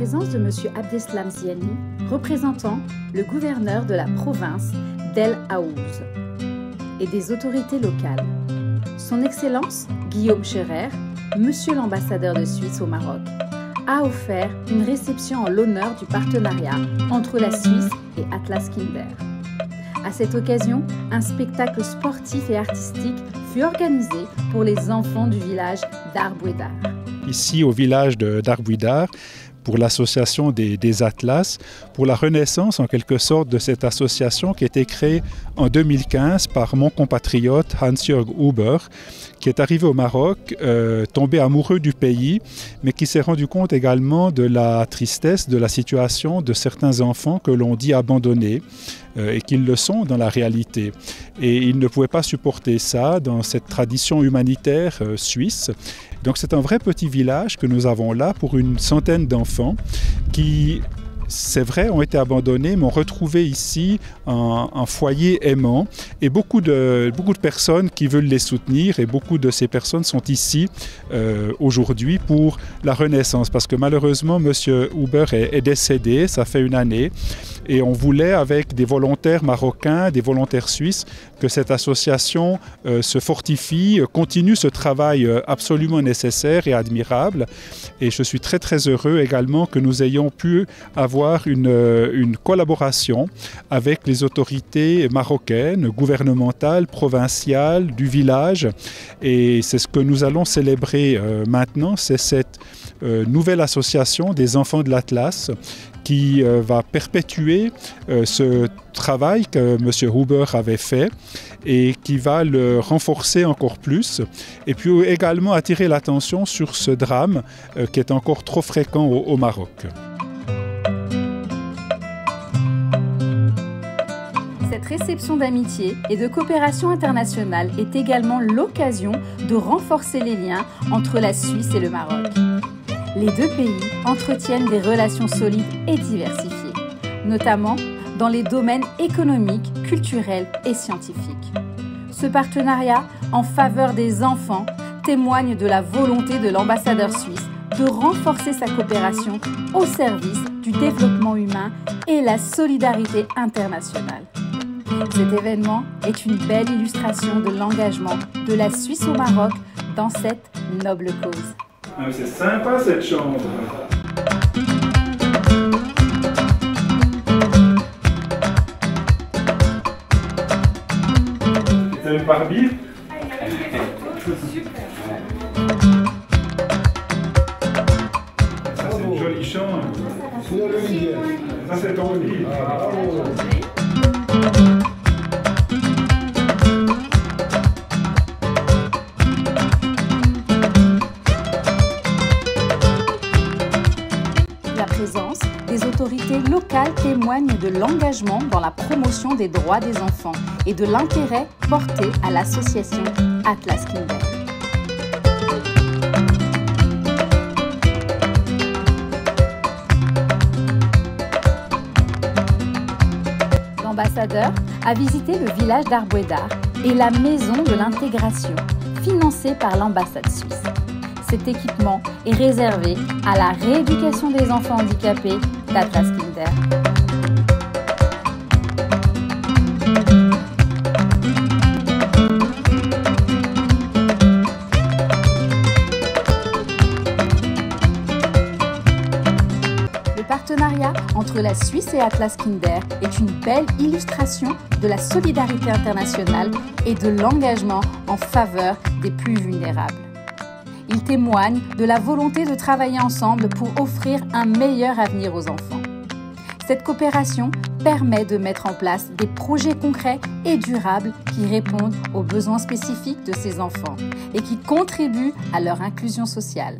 présence de M. Abdeslam Ziani, représentant le gouverneur de la province d'El Aouz et des autorités locales. Son Excellence Guillaume Scherer, Monsieur l'ambassadeur de Suisse au Maroc, a offert une réception en l'honneur du partenariat entre la Suisse et Atlas Kinder. À cette occasion, un spectacle sportif et artistique fut organisé pour les enfants du village d'Arbouedar. Ici au village d'Arbouedar, pour l'association des Atlas, pour la renaissance en quelque sorte de cette association qui a été créée en 2015 par mon compatriote Hans-Jörg Huber, qui est arrivé au Maroc, tombé amoureux du pays, mais qui s'est rendu compte également de la tristesse de la situation de certains enfants que l'on dit abandonnés, et qu'ils le sont dans la réalité. Et il ne pouvait pas supporter ça dans cette tradition humanitaire suisse. Donc c'est un vrai petit village que nous avons là pour une centaine d'enfants qui, c'est vrai, ont été abandonnés, mais ont retrouvé ici un foyer aimant et beaucoup de personnes qui veulent les soutenir, et beaucoup de ces personnes sont ici aujourd'hui pour la renaissance, parce que malheureusement M. Huber est décédé, ça fait une année, et on voulait avec des volontaires marocains, des volontaires suisses, que cette association se fortifie, continue ce travail absolument nécessaire et admirable, et je suis très très heureux également que nous ayons pu avoir une collaboration avec les autorités marocaines, gouvernementales, provinciales, du village. Et c'est ce que nous allons célébrer maintenant, c'est cette nouvelle association des enfants de l'Atlas qui va perpétuer ce travail que M. Huber avait fait et qui va le renforcer encore plus, et puis également attirer l'attention sur ce drame qui est encore trop fréquent au Maroc. Cette réception d'amitié et de coopération internationale est également l'occasion de renforcer les liens entre la Suisse et le Maroc. Les deux pays entretiennent des relations solides et diversifiées, notamment dans les domaines économiques, culturels et scientifiques. Ce partenariat en faveur des enfants témoigne de la volonté de l'ambassadeur suisse de renforcer sa coopération au service du développement humain et la solidarité internationale. Cet événement est une belle illustration de l'engagement de la Suisse au Maroc dans cette noble cause. Ah, c'est sympa cette chambre. C'est une Barbie? Super. Ça c'est une jolie chambre. Ça c'est ton lit. La présence des autorités locales témoigne de l'engagement dans la promotion des droits des enfants et de l'intérêt porté à l'association Atlas Kinder. L'ambassadeur a visité le village d'Arbouedar et la maison de l'intégration, financée par l'ambassade suisse. Cet équipement est réservé à la rééducation des enfants handicapés d'Atlas Kinder. Le partenariat entre la Suisse et Atlas Kinder est une belle illustration de la solidarité internationale et de l'engagement en faveur des plus vulnérables. Il témoigne de la volonté de travailler ensemble pour offrir un meilleur avenir aux enfants. Cette coopération permet de mettre en place des projets concrets et durables qui répondent aux besoins spécifiques de ces enfants et qui contribuent à leur inclusion sociale.